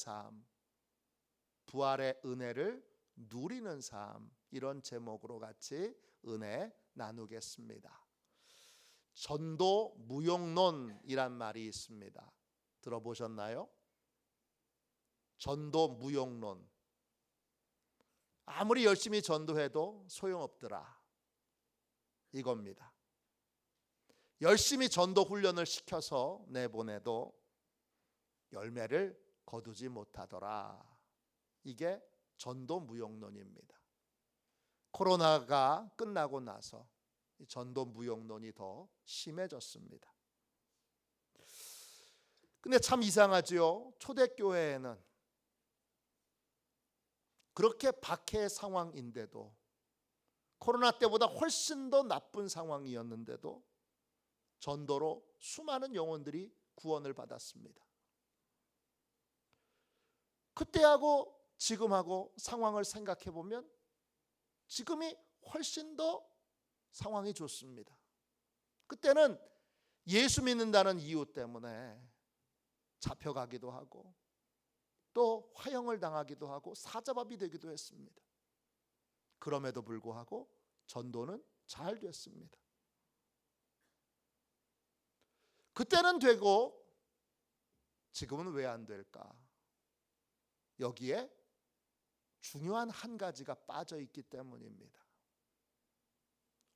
삶, 부활의 은혜를 누리는 삶, 이런 제목으로 같이 은혜 나누겠습니다. 전도 무용론이란 말이 있습니다. 들어보셨나요? 전도 무용론. 아무리 열심히 전도해도 소용없더라, 이겁니다. 열심히 전도 훈련을 시켜서 내보내도 열매를 거두지 못하더라. 이게 전도 무용론입니다. 코로나가 끝나고 나서 전도 무용론이 더 심해졌습니다. 근데 참 이상하지요. 초대교회에는 그렇게 박해의 상황인데도, 코로나 때보다 훨씬 더 나쁜 상황이었는데도 전도로 수많은 영혼들이 구원을 받았습니다. 그때하고 지금하고 상황을 생각해 보면 지금이 훨씬 더 상황이 좋습니다. 그때는 예수 믿는다는 이유 때문에 잡혀가기도 하고 또 화형을 당하기도 하고 사자밥이 되기도 했습니다. 그럼에도 불구하고 전도는 잘 됐습니다. 그때는 되고 지금은 왜 안 될까? 여기에 중요한 한 가지가 빠져 있기 때문입니다.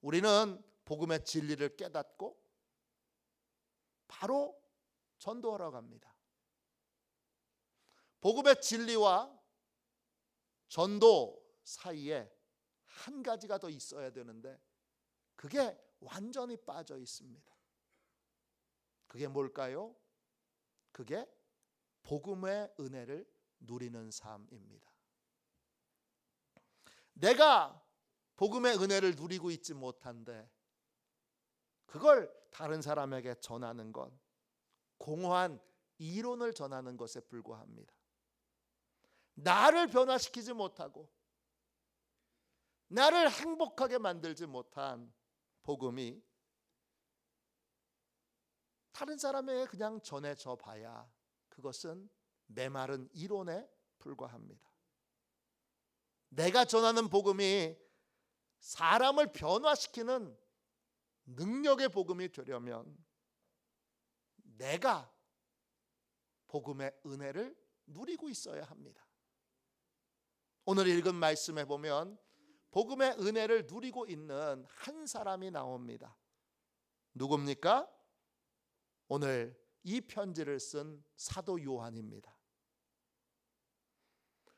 우리는 복음의 진리를 깨닫고 바로 전도하러 갑니다. 복음의 진리와 전도 사이에 한 가지가 더 있어야 되는데 그게 완전히 빠져 있습니다. 그게 뭘까요? 그게 복음의 은혜를 누리는 삶입니다. 내가 복음의 은혜를 누리고 있지 못한데 그걸 다른 사람에게 전하는 건 공허한 이론을 전하는 것에 불과합니다. 나를 변화시키지 못하고 나를 행복하게 만들지 못한 복음이 다른 사람에게 그냥 전해져 봐야 그것은 메마른 이론에 불과합니다. 내가 전하는 복음이 사람을 변화시키는 능력의 복음이 되려면 내가 복음의 은혜를 누리고 있어야 합니다. 오늘 읽은 말씀에 보면 복음의 은혜를 누리고 있는 한 사람이 나옵니다. 누굽니까? 오늘 이 편지를 쓴 사도 요한입니다.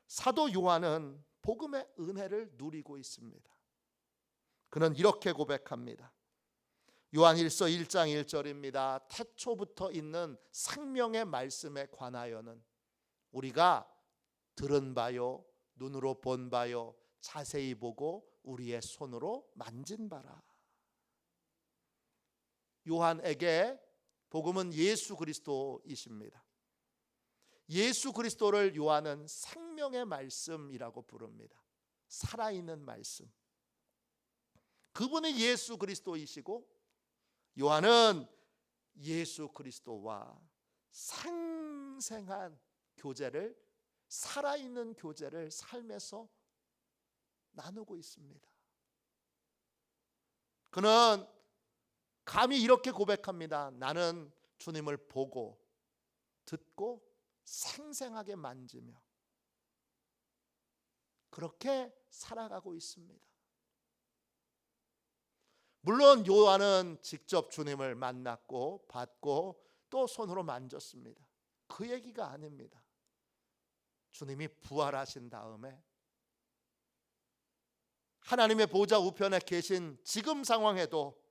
사도 요한은 복음의 은혜를 누리고 있습니다. 그는 이렇게 고백합니다. 요한일서 1장 1절입니다. 태초부터 있는 생명의 말씀에 관하여는 우리가 들은 바요, 눈으로 본 바요, 자세히 보고 우리의 손으로 만진 바라. 요한에게 복음은 예수 그리스도이십니다. 예수 그리스도를 요한은 생명의 말씀이라고 부릅니다. 살아있는 말씀. 그분이 예수 그리스도이시고 요한은 예수 그리스도와 생생한 교제를, 살아있는 교제를 삶에서 나누고 있습니다. 그는 감히 이렇게 고백합니다. 나는 주님을 보고 듣고 생생하게 만지며 그렇게 살아가고 있습니다. 물론 요한은 직접 주님을 만났고 봤고 또 손으로 만졌습니다. 그 얘기가 아닙니다. 주님이 부활하신 다음에 하나님의 보좌 우편에 계신 지금 상황에도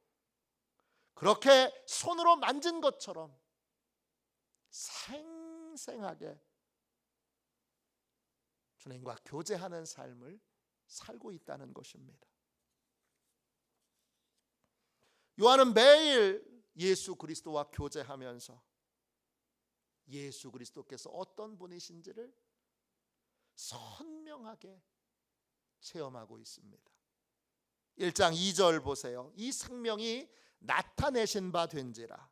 그렇게 손으로 만진 것처럼 생생하게 주님과 교제하는 삶을 살고 있다는 것입니다. 요한은 매일 예수 그리스도와 교제하면서 예수 그리스도께서 어떤 분이신지를 선명하게 체험하고 있습니다. 1장 2절 보세요. 이 생명이 나타내신 바 된지라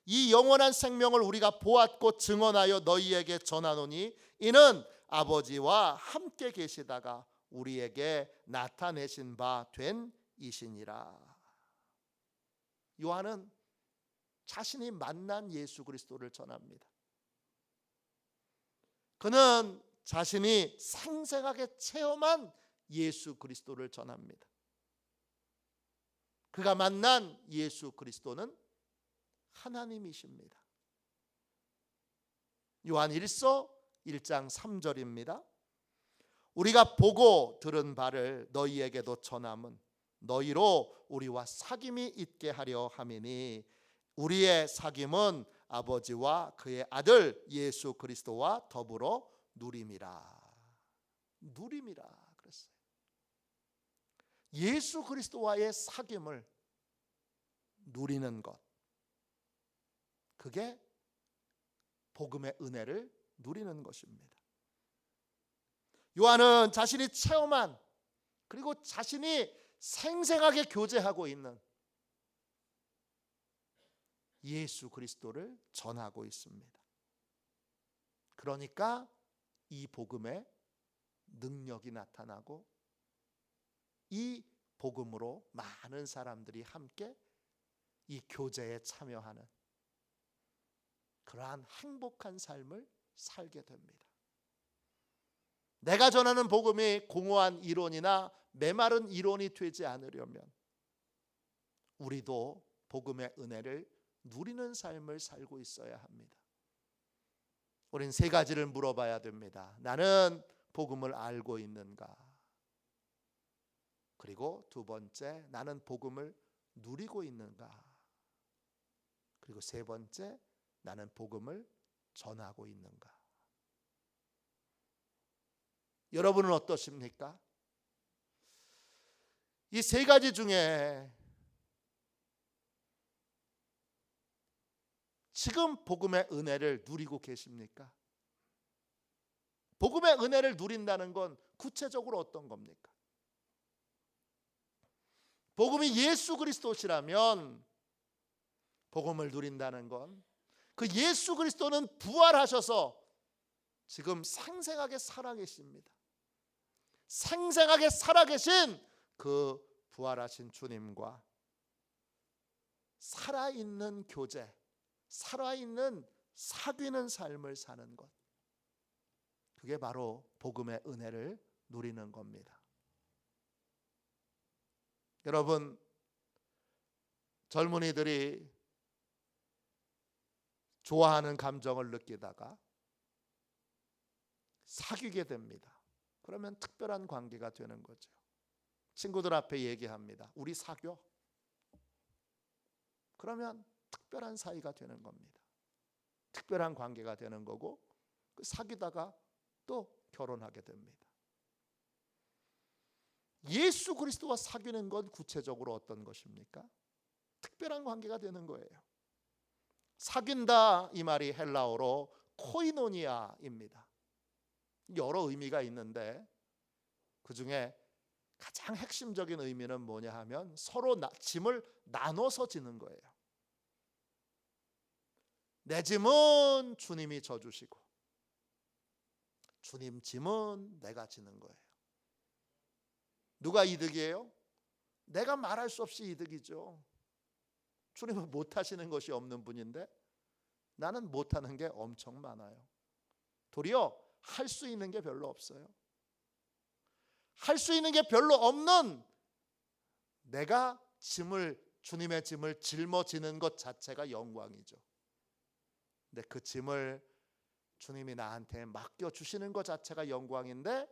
이 영원한 생명을 우리가 보았고 증언하여 너희에게 전하노니 이는 아버지와 함께 계시다가 우리에게 나타내신 바 된 이시니라. 요한은 자신이 만난 예수 그리스도를 전합니다. 그는 자신이 생생하게 체험한 예수 그리스도를 전합니다. 그가 만난 예수 그리스도는 하나님이십니다. 요한 1서 1장 3절입니다. 우리가 보고 들은 바를 너희에게도 전함은 너희로 우리와 사귐이 있게 하려 함이니 우리의 사귐은 아버지와 그의 아들 예수 그리스도와 더불어 누림이라. 누림이라 그랬어요. 예수 그리스도와의 사귐을 누리는 것, 그게 복음의 은혜를 누리는 것입니다. 요한은 자신이 체험한, 그리고 자신이 생생하게 교제하고 있는 예수 그리스도를 전하고 있습니다. 그러니까 이 복음에 능력이 나타나고 이 복음으로 많은 사람들이 함께 이 교제에 참여하는 그러한 행복한 삶을 살게 됩니다. 내가 전하는 복음이 공허한 이론이나 메마른 이론이 되지 않으려면 우리도 복음의 은혜를 누리는 삶을 살고 있어야 합니다. 우린 세 가지를 물어봐야 됩니다. 나는 복음을 알고 있는가? 그리고 두 번째, 나는 복음을 누리고 있는가? 그리고 세 번째, 나는 복음을 전하고 있는가? 여러분은 어떠십니까? 이 세 가지 중에 지금 복음의 은혜를 누리고 계십니까? 복음의 은혜를 누린다는 건 구체적으로 어떤 겁니까? 복음이 예수 그리스도시라면 복음을 누린다는 건 그 예수 그리스도는 부활하셔서 지금 생생하게 살아계십니다. 생생하게 살아계신 그 부활하신 주님과 살아있는 교제, 살아있는 사귀는 삶을 사는 것, 그게 바로 복음의 은혜를 누리는 겁니다. 여러분, 젊은이들이 좋아하는 감정을 느끼다가 사귀게 됩니다. 그러면 특별한 관계가 되는 거죠. 친구들 앞에 얘기합니다. 우리 사겨. 그러면 특별한 사이가 되는 겁니다. 특별한 관계가 되는 거고, 사귀다가 또 결혼하게 됩니다. 예수 그리스도와 사귀는 건 구체적으로 어떤 것입니까? 특별한 관계가 되는 거예요. 사귄다 이 말이 헬라어로 코이노니아입니다. 여러 의미가 있는데 그 중에 가장 핵심적인 의미는 뭐냐 하면 서로 짐을 나눠서 지는 거예요. 내 짐은 주님이 져주시고 주님 짐은 내가 지는 거예요. 누가 이득이에요? 내가 말할 수 없이 이득이죠. 주님은 못하시는 것이 없는 분인데 나는 못하는 게 엄청 많아요. 도리어 할 수 있는 게 별로 없어요. 할 수 있는 게 별로 없는 내가 주님의 짐을 짊어지는 것 자체가 영광이죠. 근데 그 짐을 주님이 나한테 맡겨주시는 것 자체가 영광인데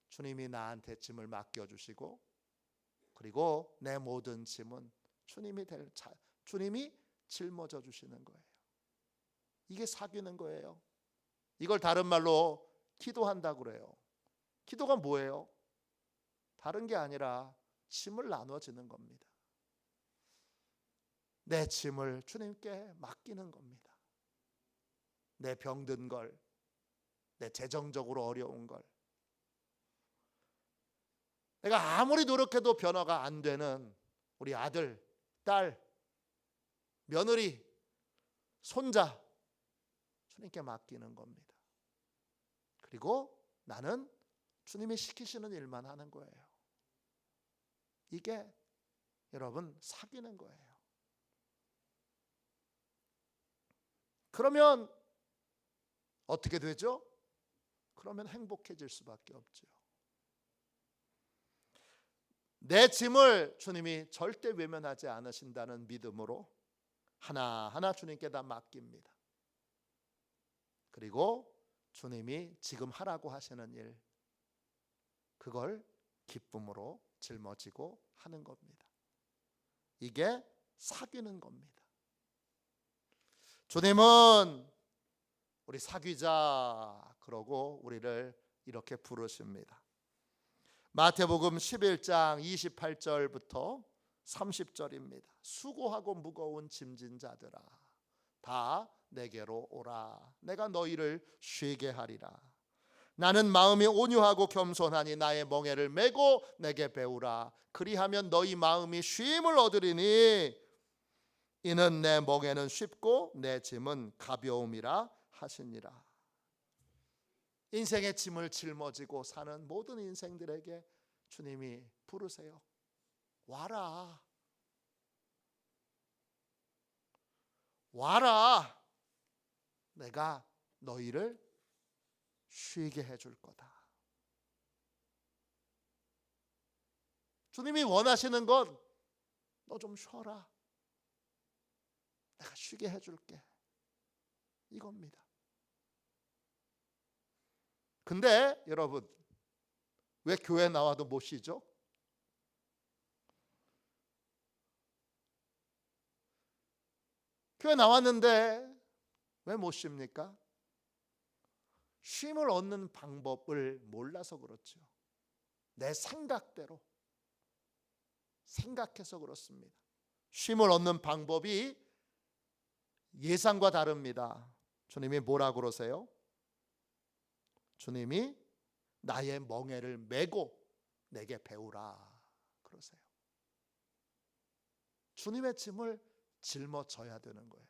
주님이 나한테 짐을 맡겨주시고 그리고 내 모든 짐은 주님이 짊어져 주시는 거예요. 이게 사귀는 거예요. 이걸 다른 말로 기도한다고 그래요. 기도가 뭐예요? 다른 게 아니라 짐을 나눠지는 겁니다. 내 짐을 주님께 맡기는 겁니다. 내 병든 걸, 내 재정적으로 어려운 걸, 내가 아무리 노력해도 변화가 안 되는 우리 아들, 딸, 며느리, 손자 주님께 맡기는 겁니다. 그리고 나는 주님이 시키시는 일만 하는 거예요. 이게 여러분 사귀는 거예요. 그러면 어떻게 되죠? 그러면 행복해질 수밖에 없죠. 내 짐을 주님이 절대 외면하지 않으신다는 믿음으로 하나하나 주님께 다 맡깁니다. 그리고 주님이 지금 하라고 하시는 일, 그걸 기쁨으로 짊어지고 하는 겁니다. 이게 사귀는 겁니다. 주님은 우리 사귀자 그러고 우리를 이렇게 부르십니다. 마태복음 11장 28절부터 30절입니다. 수고하고 무거운 짐진 자들아 다 내게로 오라. 내가 너희를 쉬게 하리라. 나는 마음이 온유하고 겸손하니 나의 멍에를 메고 내게 배우라. 그리하면 너희 마음이 쉼을 얻으리니 이는 내 멍에는 쉽고 내 짐은 가벼움이라 하시니라. 인생의 짐을 짊어지고 사는 모든 인생들에게 주님이 부르세요. 와라. 와라. 내가 너희를 쉬게 해줄 거다. 주님이 원하시는 건 너 좀 쉬어라. 내가 쉬게 해줄게. 이겁니다. 근데 여러분, 왜 교회 나와도 못 쉬죠? 교회 나왔는데 왜 못 쉽니까? 쉼을 얻는 방법을 몰라서 그렇죠. 내 생각대로 생각해서 그렇습니다. 쉼을 얻는 방법이 예상과 다릅니다. 주님이 뭐라고 그러세요? 주님이 나의 멍에를 메고 내게 배우라 그러세요. 주님의 짐을 짊어져야 되는 거예요.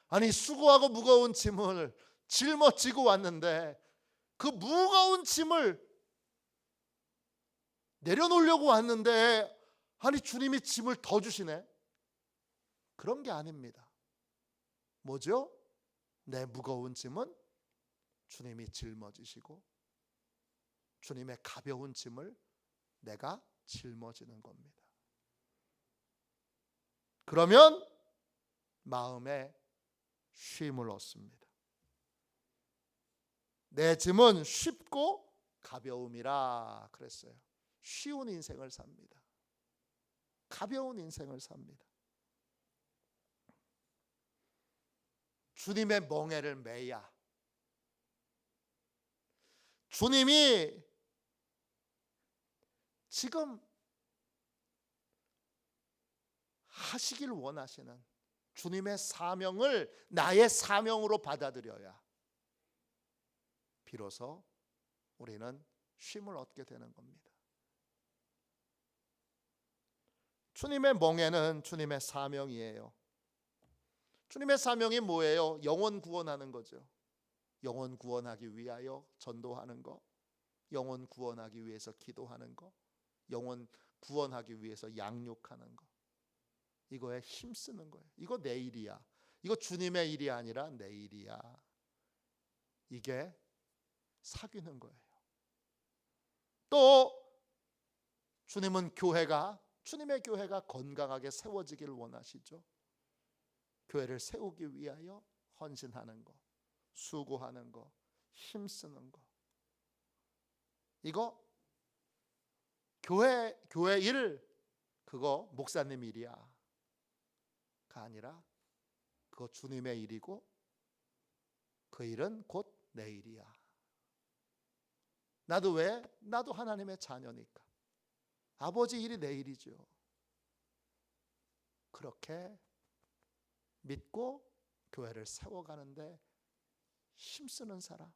아니 수고하고 무거운 짐을 짊어지고 왔는데 그 무거운 짐을 내려놓으려고 왔는데 아니 주님이 짐을 더 주시네. 그런 게 아닙니다. 뭐죠? 내 무거운 짐은 주님이 짊어지시고 주님의 가벼운 짐을 내가 짊어지는 겁니다. 그러면 마음에 쉼을 얻습니다. 내 짐은 쉽고 가벼움이라 그랬어요. 쉬운 인생을 삽니다. 가벼운 인생을 삽니다. 주님의 멍에를 메야 주님이 지금 하시길 원하시는 주님의 사명을 나의 사명으로 받아들여야 비로소 우리는 쉼을 얻게 되는 겁니다. 주님의 멍에는 주님의 사명이에요. 주님의 사명이 뭐예요? 영혼 구원하는 거죠. 영혼 구원하기 위하여 전도하는 거, 영혼 구원하기 위해서 기도하는 거, 영혼 구원하기 위해서 양육하는 거. 이거에 힘쓰는 거예요. 이거 내 일이야. 이거 주님의 일이 아니라 내 일이야. 이게 사귀는 거예요. 또 주님은 주님의 교회가 건강하게 세워지길 원하시죠. 교회를 세우기 위하여 헌신하는 거, 수고하는 거, 힘쓰는 거. 이거 교회 일, 그거 목사님 일이야. 가 아니라 그거 주님의 일이고 그 일은 곧 내 일이야. 나도 왜? 나도 하나님의 자녀니까. 아버지 일이 내 일이죠. 그렇게 믿고 교회를 세워가는데 힘쓰는 사람,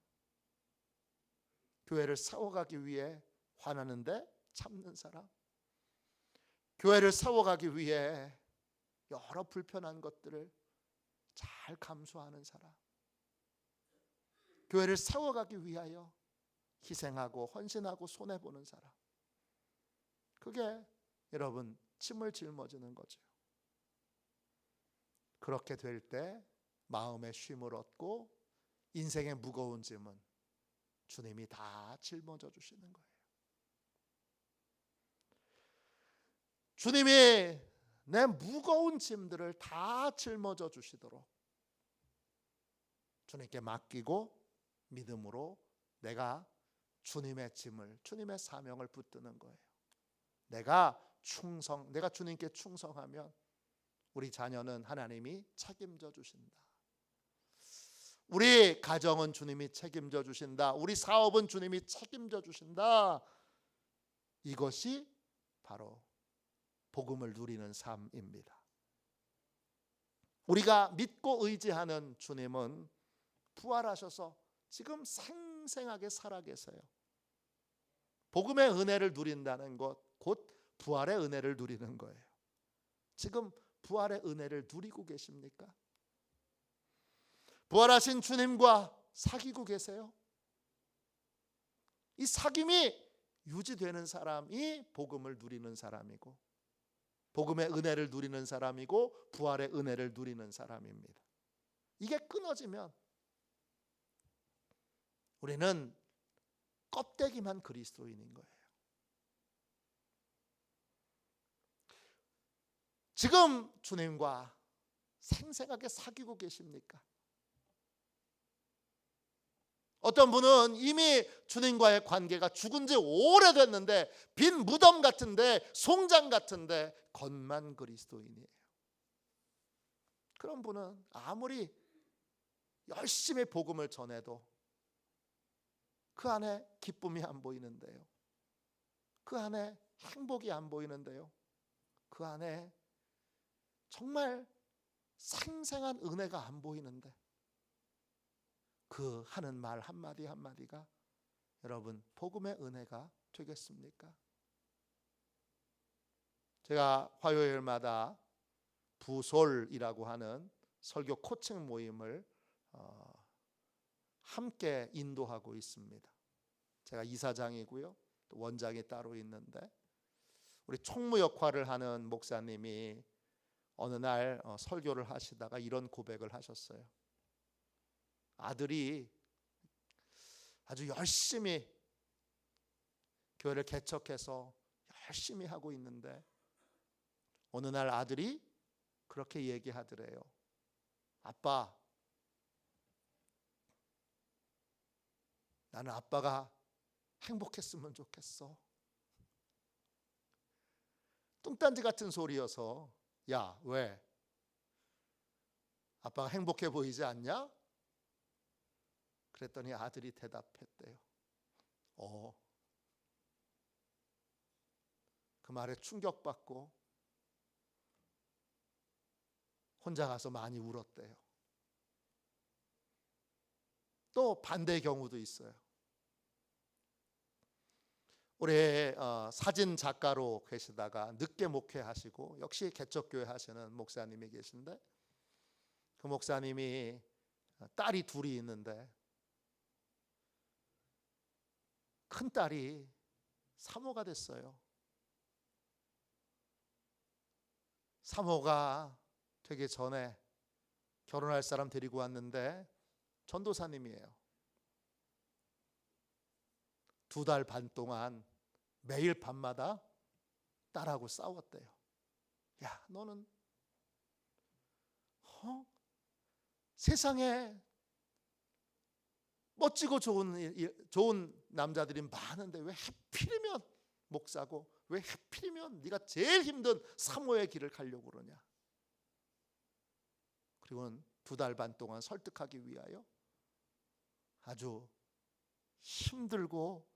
교회를 세워가기 위해 화나는데 참는 사람, 교회를 세워가기 위해 여러 불편한 것들을 잘 감수하는 사람, 교회를 세워가기 위하여 희생하고 헌신하고 손해보는 사람, 그게 여러분 짐을 짊어지는 거죠. 그렇게 될 때 마음의 쉼을 얻고 인생의 무거운 짐은 주님이 다 짊어져 주시는 거예요. 주님이 내 무거운 짐들을 다 짊어져 주시도록 주님께 맡기고 믿음으로 내가 주님의 짐을, 주님의 사명을 붙드는 거예요. 내가 주님께 충성하면 우리 자녀는 하나님이 책임져 주신다. 우리 가정은 주님이 책임져 주신다. 우리 사업은 주님이 책임져 주신다. 이것이 바로 복음을 누리는 삶입니다. 우리가 믿고 의지하는 주님은 부활하셔서 지금 생생하게 살아계세요. 복음의 은혜를 누린다는 것, 곧 부활의 은혜를 누리는 거예요. 지금 부활의 은혜를 누리고 계십니까? 부활하신 주님과 사귀고 계세요? 이 사귐이 유지되는 사람이 복음을 누리는 사람이고, 복음의 은혜를 누리는 사람이고, 부활의 은혜를 누리는 사람입니다. 이게 끊어지면 우리는 껍데기만 그리스도인인 거예요. 지금 주님과 생생하게 사귀고 계십니까? 어떤 분은 이미 주님과의 관계가 죽은 지 오래됐는데 빈 무덤 같은데, 송장 같은데 겉만 그리스도인이에요. 그런 분은 아무리 열심히 복음을 전해도 그 안에 기쁨이 안 보이는데요, 그 안에 행복이 안 보이는데요, 그 안에 정말 생생한 은혜가 안 보이는데 그 하는 말 한마디 한마디가 여러분 복음의 은혜가 되겠습니까? 제가 화요일마다 부솔이라고 하는 설교 코칭 모임을 함께 인도하고 있습니다. 제가 이사장이고요, 또 원장이 따로 있는데 우리 총무 역할을 하는 목사님이 어느 날 설교를 하시다가 이런 고백을 하셨어요. 아들이 아주 열심히 교회를 개척해서 열심히 하고 있는데 어느 날 아들이 그렇게 얘기하더래요. 아빠, 나는 아빠가 행복했으면 좋겠어. 뚱딴지 같은 소리여서, 야, 왜? 아빠가 행복해 보이지 않냐? 그랬더니 아들이 대답했대요. 그 말에 충격받고 혼자 가서 많이 울었대요. 또 반대의 경우도 있어요. 올해 사진 작가로 계시다가 늦게 목회하시고 역시 개척교회 하시는 목사님이 계신데, 그 목사님이 딸이 둘이 있는데 큰 딸이 사모가 됐어요. 사모가 되기 전에 결혼할 사람 데리고 왔는데 전도사님이에요. 2달 반 동안 매일 밤마다 딸하고 싸웠대요. 야, 너는 세상에 멋지고 좋은 남자들이 많은데 왜 하필이면 목사고, 왜 하필이면 네가 제일 힘든 사모의 길을 가려고 그러냐. 그리고는 2달 반 동안 설득하기 위하여 아주 힘들고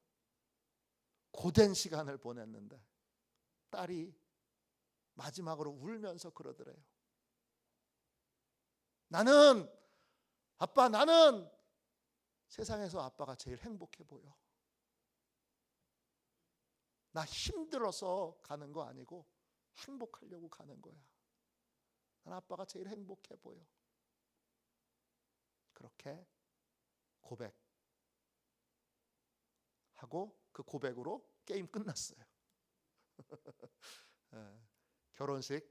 고된 시간을 보냈는데 딸이 마지막으로 울면서 그러더래요. 나는 세상에서 아빠가 제일 행복해 보여. 나 힘들어서 가는 거 아니고 행복하려고 가는 거야. 난 아빠가 제일 행복해 보여. 그렇게 고백하고 그 고백으로 게임 끝났어요. 결혼식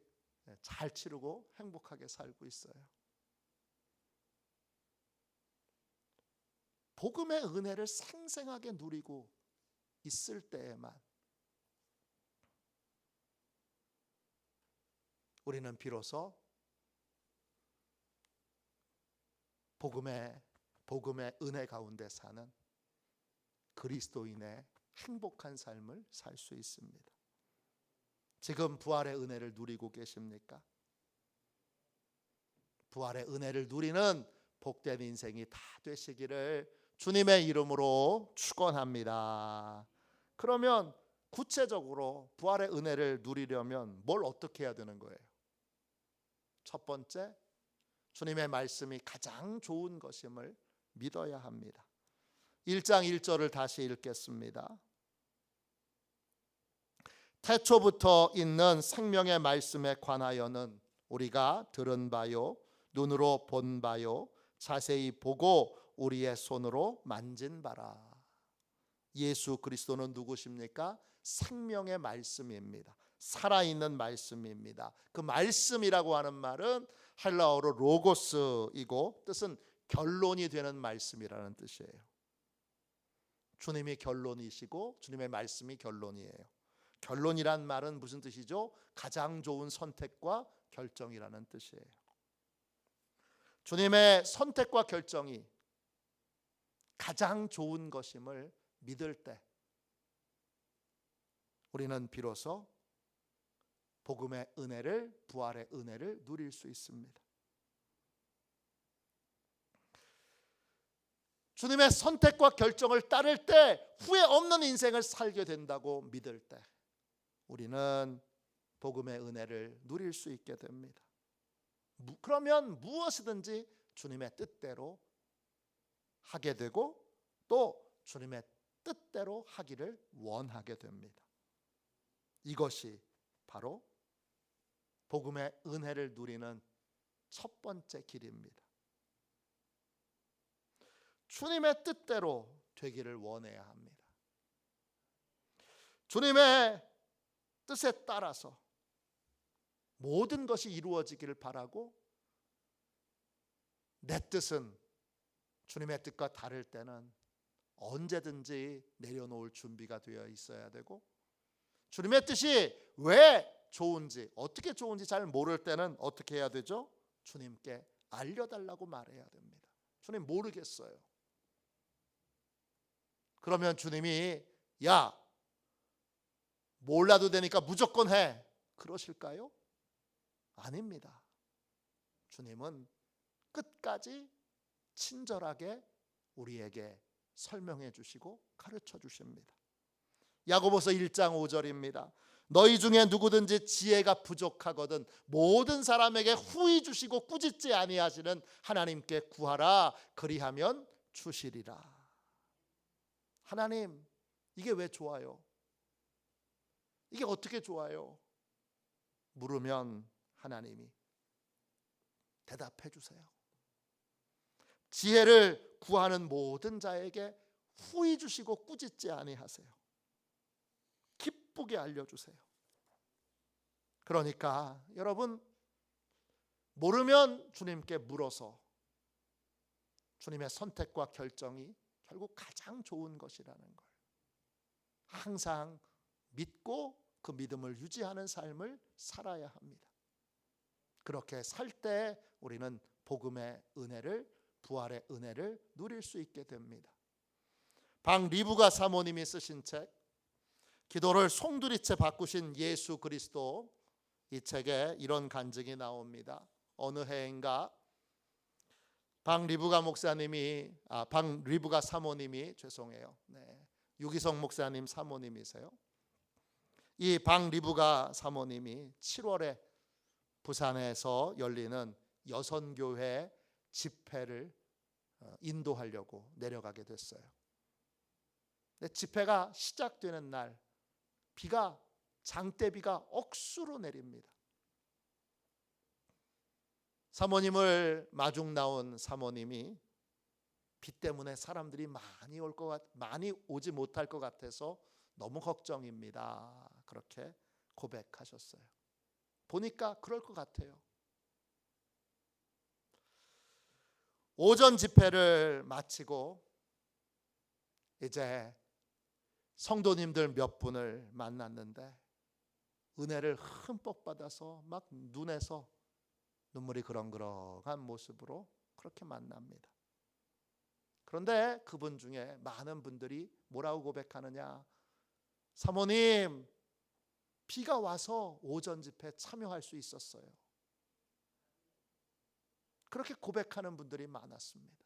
잘 치르고 행복하게 살고 있어요. 복음의 은혜를 생생하게 누리고 있을 때에만 우리는 비로소 복음의 은혜 가운데 사는 그리스도인의 행복한 삶을 살 수 있습니다. 지금 부활의 은혜를 누리고 계십니까? 부활의 은혜를 누리는 복된 인생이 다 되시기를 주님의 이름으로 축원합니다. 그러면 구체적으로 부활의 은혜를 누리려면 뭘 어떻게 해야 되는 거예요? 첫 번째, 주님의 말씀이 가장 좋은 것임을 믿어야 합니다. 1장 1절을 다시 읽겠습니다. 태초부터 있는 생명의 말씀에 관하여는 우리가 들은 바요, 눈으로 본 바요, 자세히 보고 우리의 손으로 만진 바라. 예수 그리스도는 누구십니까? 생명의 말씀입니다. 살아있는 말씀입니다. 그 말씀이라고 하는 말은 헬라어로 로고스이고 뜻은 결론이 되는 말씀이라는 뜻이에요. 주님이 결론이시고 주님의 말씀이 결론이에요. 결론이란 말은 무슨 뜻이죠? 가장 좋은 선택과 결정이라는 뜻이에요. 주님의 선택과 결정이 가장 좋은 것임을 믿을 때 우리는 비로소 복음의 은혜를, 부활의 은혜를 누릴 수 있습니다. 주님의 선택과 결정을 따를 때 후회 없는 인생을 살게 된다고 믿을 때 우리는 복음의 은혜를 누릴 수 있게 됩니다. 그러면 무엇이든지 주님의 뜻대로 하게 되고 또 주님의 뜻대로 하기를 원하게 됩니다. 이것이 바로 복음의 은혜를 누리는 첫 번째 길입니다. 주님의 뜻대로 되기를 원해야 합니다. 주님의 뜻에 따라서 모든 것이 이루어지기를 바라고 내 뜻은 주님의 뜻과 다를 때는 언제든지 내려놓을 준비가 되어 있어야 되고 주님의 뜻이 왜 좋은지 어떻게 좋은지 잘 모를 때는 어떻게 해야 되죠? 주님께 알려달라고 말해야 됩니다. 주님 모르겠어요. 그러면 주님이 야 몰라도 되니까 무조건 해 그러실까요? 아닙니다. 주님은 끝까지 친절하게 우리에게 설명해 주시고 가르쳐 주십니다. 야고보서 1장 5절입니다. 너희 중에 누구든지 지혜가 부족하거든 모든 사람에게 후히 주시고 꾸짖지 아니하시는 하나님께 구하라 그리하면 주시리라. 하나님 이게 왜 좋아요? 이게 어떻게 좋아요? 물으면 하나님이 대답해 주세요. 지혜를 구하는 모든 자에게 후히 주시고 꾸짖지 아니하세요. 기쁘게 알려주세요. 그러니까 여러분 모르면 주님께 물어서 주님의 선택과 결정이 결국 가장 좋은 것이라는 걸 항상 믿고 그 믿음을 유지하는 삶을 살아야 합니다. 그렇게 살 때 우리는 복음의 은혜를 부활의 은혜를 누릴 수 있게 됩니다. 박리부가 사모님이 쓰신 책 기도를 송두리째 바꾸신 예수 그리스도 이 책에 이런 간증이 나옵니다. 어느 해인가 박리부가 사모님이 죄송해요. 유기성 목사님 사모님이세요. 이 박리부가 사모님이 7월에 부산에서 열리는 여선교회 집회를 인도하려고 내려가게 됐어요. 근데 집회가 시작되는 날 장대비가 억수로 내립니다. 사모님을 마중 나온 사모님이 비 때문에 사람들이 많이 오지 못할 것 같아서 너무 걱정입니다. 그렇게 고백하셨어요. 보니까 그럴 것 같아요. 오전 집회를 마치고 이제 성도님들 몇 분을 만났는데 은혜를 흠뻑 받아서 막 눈에서 눈물이 그렁그렁한 모습으로 그렇게 만납니다. 그런데 그분 중에 많은 분들이 뭐라고 고백하느냐? 사모님, 비가 와서 오전 집회 참여할 수 있었어요. 그렇게 고백하는 분들이 많았습니다.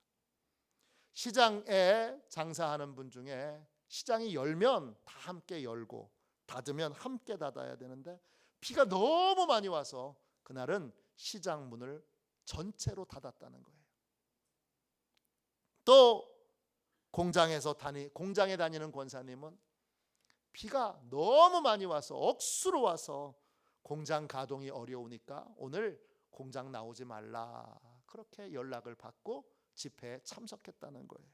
시장에 장사하는 분 중에 시장이 열면 다 함께 열고 닫으면 함께 닫아야 되는데 비가 너무 많이 와서 그날은 시장 문을 전체로 닫았다는 거예요. 또 공장에 다니는 권사님은 비가 너무 많이 와서 억수로 와서 공장 가동이 어려우니까 오늘 공장 나오지 말라, 그렇게 연락을 받고 집회에 참석했다는 거예요.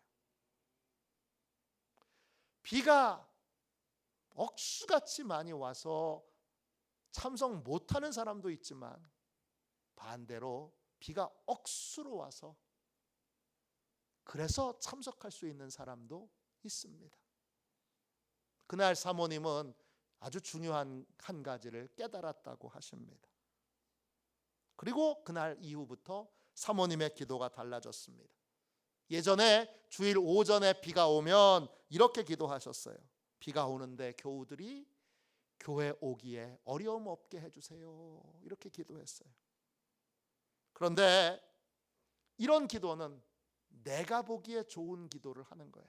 비가 억수같이 많이 와서 참석 못하는 사람도 있지만 반대로 비가 억수로 와서 그래서 참석할 수 있는 사람도 있습니다. 그날 사모님은 아주 중요한 한 가지를 깨달았다고 하십니다. 그리고 그날 이후부터 사모님의 기도가 달라졌습니다. 예전에 주일 오전에 비가 오면 이렇게 기도하셨어요. 비가 오는데 교우들이 교회 오기에 어려움 없게 해주세요. 이렇게 기도했어요. 그런데 이런 기도는 내가 보기에 좋은 기도를 하는 거예요.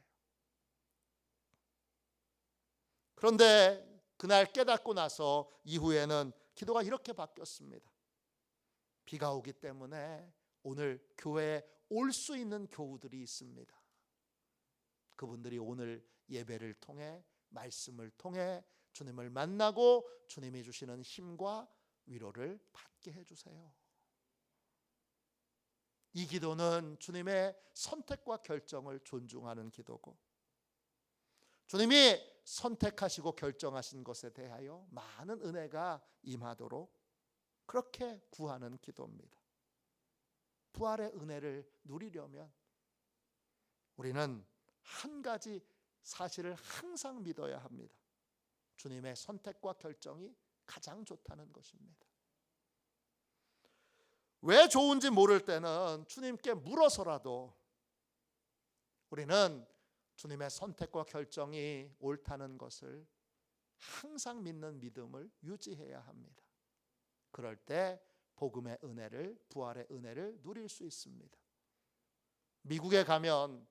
그런데 그날 깨닫고 나서 이후에는 기도가 이렇게 바뀌었습니다. 비가 오기 때문에 오늘 교회에 올 수 있는 교우들이 있습니다. 그분들이 오늘 예배를 통해 말씀을 통해 주님을 만나고 주님이 주시는 힘과 위로를 받게 해주세요. 이 기도는 주님의 선택과 결정을 존중하는 기도고 주님이 선택하시고 결정하신 것에 대하여 많은 은혜가 임하도록 그렇게 구하는 기도입니다. 부활의 은혜를 누리려면 우리는 한 가지 사실을 항상 믿어야 합니다. 주님의 선택과 결정이 가장 좋다는 것입니다. 왜 좋은지 모를 때는 주님께 물어서라도 우리는 주님의 선택과 결정이 옳다는 것을 항상 믿는 믿음을 유지해야 합니다. 그럴 때 복음의 은혜를, 부활의 은혜를 누릴 수 있습니다. 미국에 가면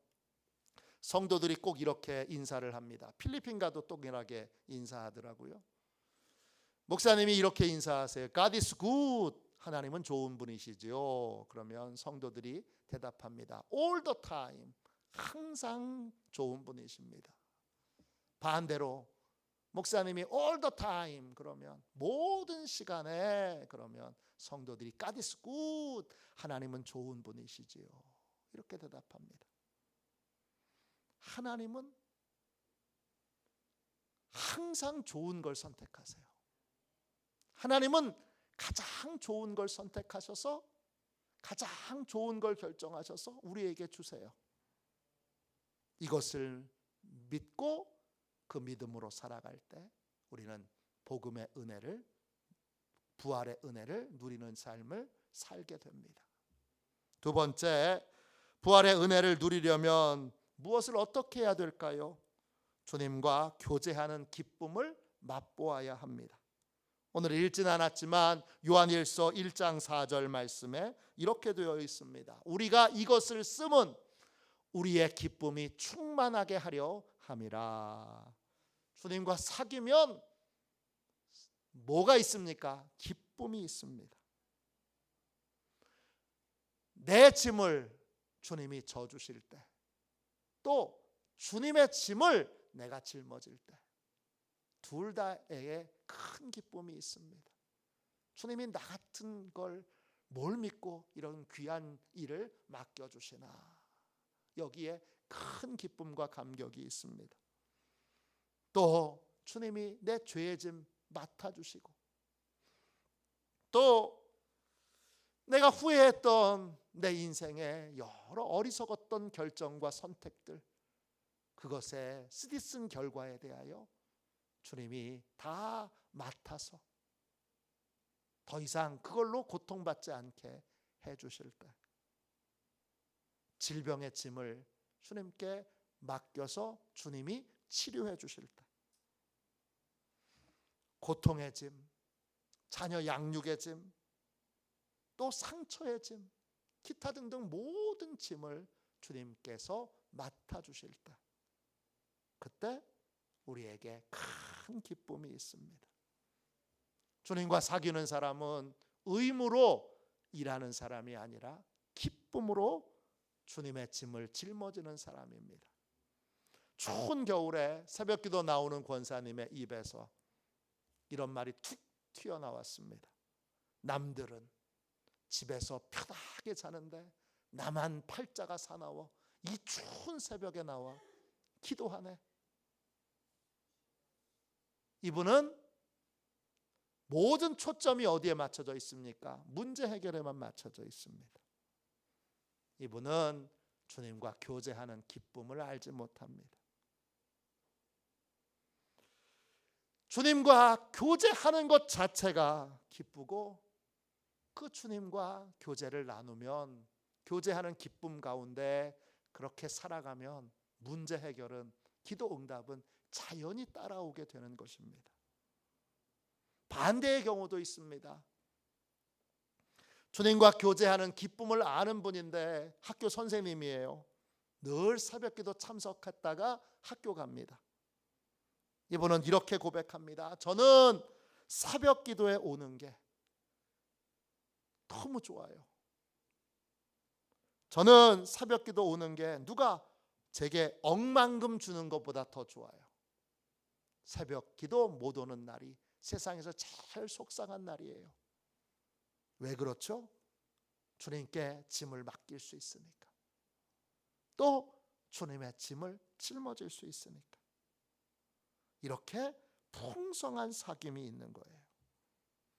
성도들이 꼭 이렇게 인사를 합니다. 필리핀과도 동일하게 인사하더라고요. 목사님이 이렇게 인사하세요. God is good. 하나님은 좋은 분이시죠. 그러면 성도들이 대답합니다. All the time. 항상 좋은 분이십니다. 반대로 목사님이 all the time 그러면 모든 시간에 그러면 성도들이 God is good. 하나님은 좋은 분이시지요. 이렇게 대답합니다. 하나님은 항상 좋은 걸 선택하세요. 하나님은 가장 좋은 걸 선택하셔서 가장 좋은 걸 결정하셔서 우리에게 주세요. 이것을 믿고 그 믿음으로 살아갈 때 우리는 복음의 은혜를, 부활의 은혜를 누리는 삶을 살게 됩니다. 두 번째, 부활의 은혜를 누리려면 무엇을 어떻게 해야 될까요? 주님과 교제하는 기쁨을 맛보아야 합니다. 오늘 읽진 않았지만 요한일서 1장 4절 말씀에 이렇게 되어 있습니다. 우리가 이것을 쓰면 우리의 기쁨이 충만하게 하려 함이라. 주님과 사귀면 뭐가 있습니까? 기쁨이 있습니다. 내 짐을 주님이 져주실 때, 또 주님의 짐을 내가 짊어질 때, 둘 다에게 큰 기쁨이 있습니다. 주님이 나 같은 걸 뭘 믿고 이런 귀한 일을 맡겨주시나. 여기에 큰 기쁨과 감격이 있습니다. 또 주님이 내 죄의 짐 맡아주시고, 또 내가 후회했던 내 인생의 여러 어리석었던 결정과 선택들, 그것의 쓰디쓴 결과에 대하여 주님이 다 맡아서 더 이상 그걸로 고통받지 않게 해주실 때, 질병의 짐을 주님께 맡겨서 주님이 치료해 주실 때, 고통의 짐, 자녀 양육의 짐, 또 상처의 짐, 기타 등등 모든 짐을 주님께서 맡아주실 때, 그때 우리에게 큰 기쁨이 있습니다. 주님과 사귀는 사람은 의무로 일하는 사람이 아니라 기쁨으로 주님의 짐을 짊어지는 사람입니다. 추운 겨울에 새벽기도 나오는 권사님의 입에서 이런 말이 툭 튀어나왔습니다. 남들은 집에서 편하게 자는데 나만 팔자가 사나워 이 추운 새벽에 나와 기도하네. 이분은 모든 초점이 어디에 맞춰져 있습니까? 문제 해결에만 맞춰져 있습니다. 이분은 주님과 교제하는 기쁨을 알지 못합니다. 주님과 교제하는 것 자체가 기쁘고, 그 주님과 교제를 나누면, 교제하는 기쁨 가운데 그렇게 살아가면 문제 해결은, 기도 응답은 자연히 따라오게 되는 것입니다. 반대의 경우도 있습니다. 주님과 교제하는 기쁨을 아는 분인데 학교 선생님이에요. 늘 새벽기도 참석했다가 학교 갑니다. 이분은 이렇게 고백합니다. 저는 새벽기도에 오는 게 너무 좋아요. 저는 새벽기도 오는 게 누가 제게 억만금 주는 것보다 더 좋아요. 새벽기도 못 오는 날이 세상에서 제일 속상한 날이에요. 왜 그렇죠? 주님께 짐을 맡길 수 있으니까. 또 주님의 짐을 짊어질 수 있으니까. 이렇게 풍성한 사귐이 있는 거예요.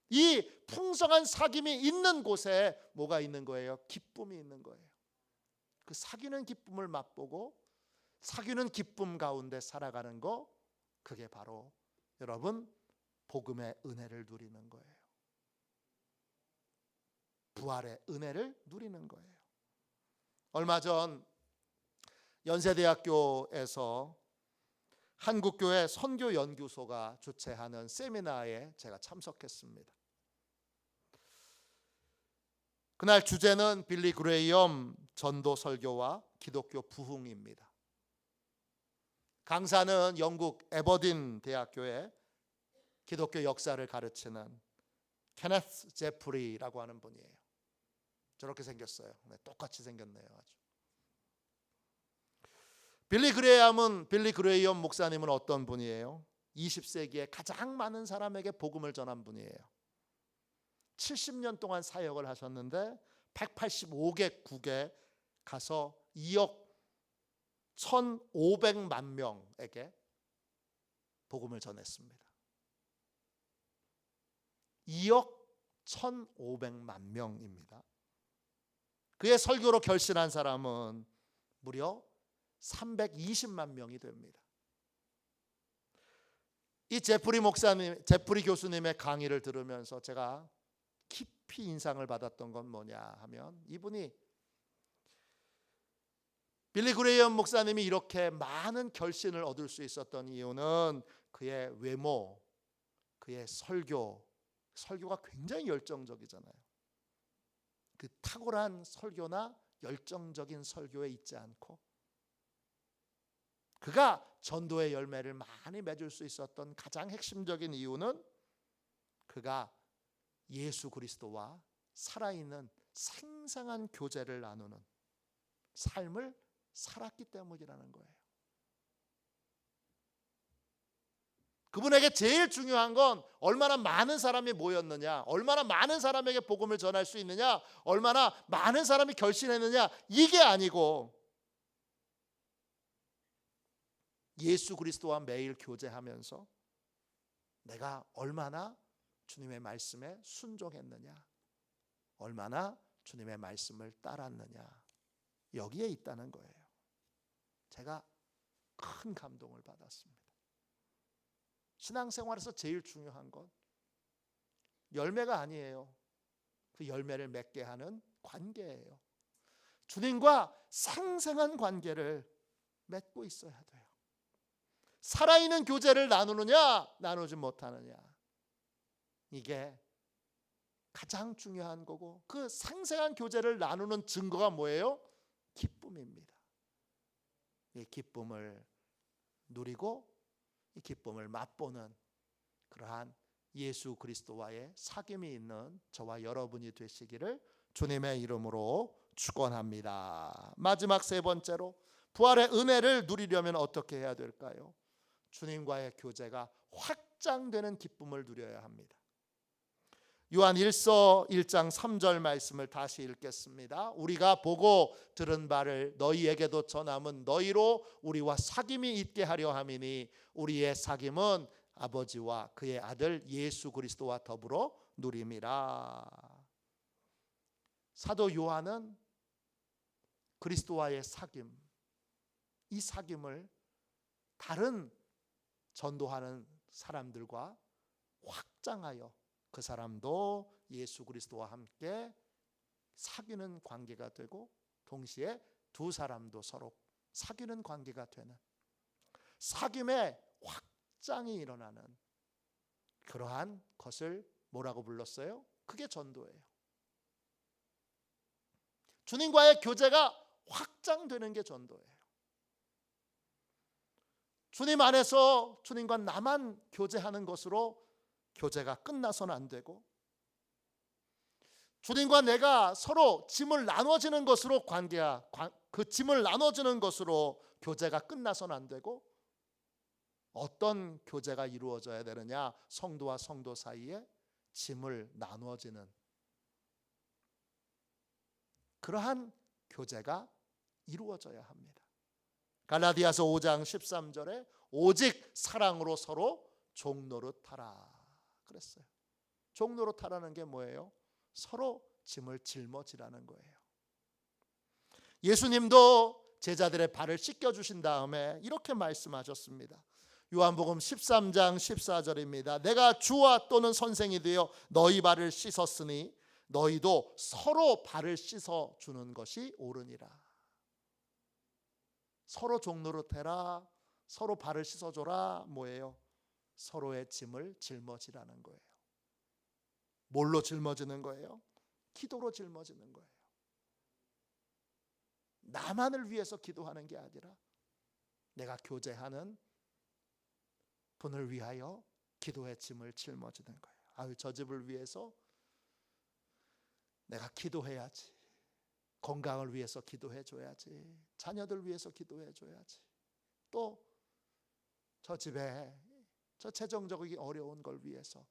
이 풍성한 사귐이 있는 곳에 뭐가 있는 거예요? 기쁨이 있는 거예요. 그 사귀는 기쁨을 맛보고 사귀는 기쁨 가운데 살아가는 거, 그게 바로 여러분 복음의 은혜를 누리는 거예요. 부활의 은혜를 누리는 거예요. 얼마 전 연세대학교에서 한국교회 선교연구소가 주최하는 세미나에 제가 참석했습니다. 그날 주제는 빌리 그레이엄 전도 설교와 기독교 부흥입니다. 강사는 영국 에버딘 대학교의 기독교 역사를 가르치는 케네스 제프리라고 하는 분이에요. 저렇게 생겼어요. 네, 똑같이 생겼네요. 아주. 빌리 그레이엄 목사님은 어떤 분이에요? 20세기에 가장 많은 사람에게 복음을 전한 분이에요. 70년 동안 사역을 하셨는데 185개국에 가서 2억 1,500만 명에게 복음을 전했습니다. 2억 1,500만 명입니다. 그의 설교로 결신한 사람은 무려 320만 명이 됩니다. 이 제프리 교수님의 강의를 들으면서 제가 깊이 인상을 받았던 건 뭐냐 하면, 이분이 빌리 그레이엄 목사님이 이렇게 많은 결신을 얻을 수 있었던 이유는 그의 외모, 그의 설교가 굉장히 열정적이잖아요. 그 탁월한 설교나 열정적인 설교에 있지 않고, 그가 전도의 열매를 많이 맺을 수 있었던 가장 핵심적인 이유는 그가 예수 그리스도와 살아있는 생생한 교제를 나누는 삶을 살았기 때문이라는 거예요. 그분에게 제일 중요한 건 얼마나 많은 사람이 모였느냐, 얼마나 많은 사람에게 복음을 전할 수 있느냐, 얼마나 많은 사람이 결신했느냐, 이게 아니고 예수 그리스도와 매일 교제하면서 내가 얼마나 주님의 말씀에 순종했느냐, 얼마나 주님의 말씀을 따랐느냐, 여기에 있다는 거예요. 제가 큰 감동을 받았습니다. 신앙생활에서 제일 중요한 건 열매가 아니에요. 그 열매를 맺게 하는 관계예요. 주님과 생생한 관계를 맺고 있어야 돼요. 살아있는 교제를 나누느냐, 나누지 못하느냐, 이게 가장 중요한 거고, 그 생생한 교제를 나누는 증거가 뭐예요? 기쁨입니다. 이 기쁨을 누리고 이 기쁨을 맛보는 그러한 예수 그리스도와의 사귐이 있는 저와 여러분이 되시기를 주님의 이름으로 축원합니다. 마지막 세 번째로, 부활의 은혜를 누리려면 어떻게 해야 될까요? 주님과의 교제가 확장되는 기쁨을 누려야 합니다. 요한 1서 1장 3절 말씀을 다시 읽겠습니다. 우리가 보고 들은 바를 너희에게도 전함은 너희로 우리와 사귐이 있게 하려 함이니 우리의 사귐은 아버지와 그의 아들 예수 그리스도와 더불어 누림이라. 사도 요한은 그리스도와의 사귐, 이 사귐을 다른 전도하는 사람들과 확장하여 그 사람도 예수 그리스도와 함께 사귀는 관계가 되고, 동시에 두 사람도 서로 사귀는 관계가 되는 사귐의 확장이 일어나는 그러한 것을 뭐라고 불렀어요? 그게 전도예요. 주님과의 교제가 확장되는 게 전도예요. 주님 안에서 주님과 나만 교제하는 것으로 교제가 끝나서는 안 되고, 주님과 내가 서로 짐을 나눠지는 것으로 그 짐을 나눠지는 것으로 교제가 끝나서는 안 되고, 어떤 교제가 이루어져야 되느냐? 성도와 성도 사이에 짐을 나눠지는 그러한 교제가 이루어져야 합니다. 갈라디아서 5장 13절에 오직 사랑으로 서로 종노릇하라 그랬어요. 종노릇하라는 게 뭐예요? 서로 짐을 짊어지라는 거예요. 예수님도 제자들의 발을 씻겨주신 다음에 이렇게 말씀하셨습니다. 요한복음 13장 14절입니다. 내가 주와 또는 선생이 되어 너희 발을 씻었으니 너희도 서로 발을 씻어주는 것이 옳으니라. 서로 종노릇해라, 서로 발을 씻어줘라. 뭐예요? 서로의 짐을 짊어지라는 거예요. 뭘로 짊어지는 거예요? 기도로 짊어지는 거예요. 나만을 위해서 기도하는 게 아니라 내가 교제하는 분을 위하여 기도의 짐을 짊어지는 거예요. 아유, 저 집을 위해서 내가 기도해야지. 건강을 위해서 기도해줘야지. 자녀들 위해서 기도해줘야지. 또 저 집에 저 재정적이 어려운 걸 위해서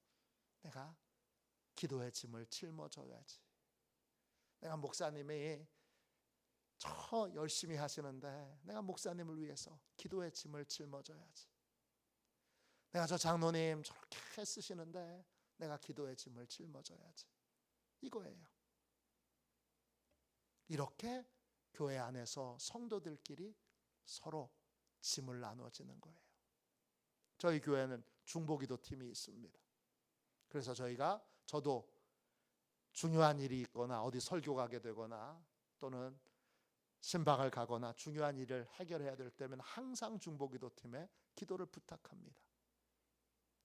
내가 기도의 짐을 짊어져야지. 내가 목사님이 저 열심히 하시는데 내가 목사님을 위해서 기도의 짐을 짊어져야지. 내가 저 장로님 저렇게 애쓰시는데 내가 기도의 짐을 짊어져야지. 이거예요. 이렇게 교회 안에서 성도들끼리 서로 짐을 나눠지는 거예요. 저희 교회는 중보기도 팀이 있습니다. 그래서 저도 중요한 일이 있거나 어디 설교 가게 되거나 또는 신방을 가거나 중요한 일을 해결해야 될 때면 항상 중보기도 팀에 기도를 부탁합니다.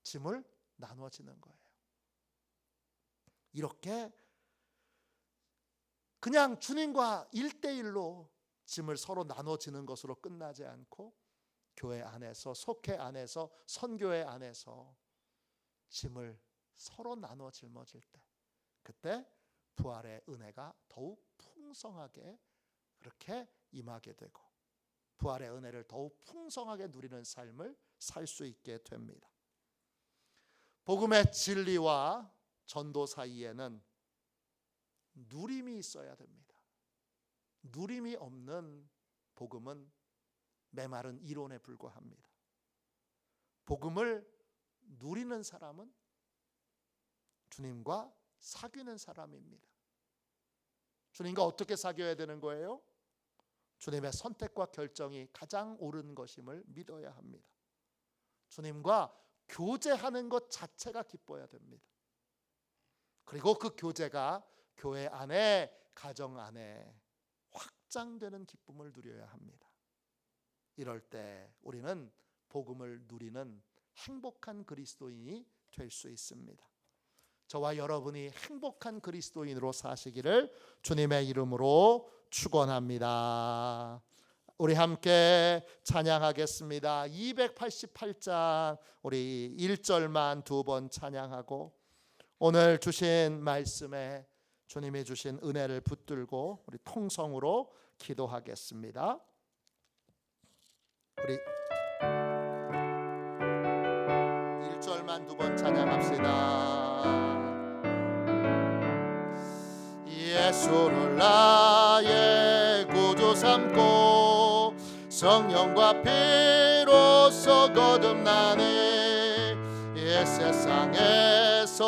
짐을 나눠지는 거예요. 이렇게 그냥 주님과 1대1로 짐을 서로 나눠지는 것으로 끝나지 않고 교회 안에서, 속회 안에서, 선교회 안에서 짐을 서로 나눠 짊어질 때, 그때 부활의 은혜가 더욱 풍성하게 그렇게 임하게 되고 부활의 은혜를 더욱 풍성하게 누리는 삶을 살 수 있게 됩니다. 복음의 진리와 전도 사이에는 누림이 있어야 됩니다. 누림이 없는 복음은 메마른 이론에 불과합니다. 복음을 누리는 사람은 주님과 사귀는 사람입니다. 주님과 어떻게 사귀어야 되는 거예요? 주님의 선택과 결정이 가장 옳은 것임을 믿어야 합니다. 주님과 교제하는 것 자체가 기뻐야 됩니다. 그리고 그 교제가 교회 안에, 가정 안에 확장되는 기쁨을 누려야 합니다. 이럴 때 우리는 복음을 누리는 행복한 그리스도인이 될 수 있습니다. 저와 여러분이 행복한 그리스도인으로 사시기를 주님의 이름으로 축원합니다. 우리 함께 찬양하겠습니다. 288장 우리 1절만 두 번 찬양하고 오늘 주신 말씀에 주님이 주신 은혜를 붙들고 우리 통성으로 기도하겠습니다. 우리 1절만 두 번 찬양합시다. 예수를 나의 구주 삼고 성령과 피로써 거듭나니 이 세상에서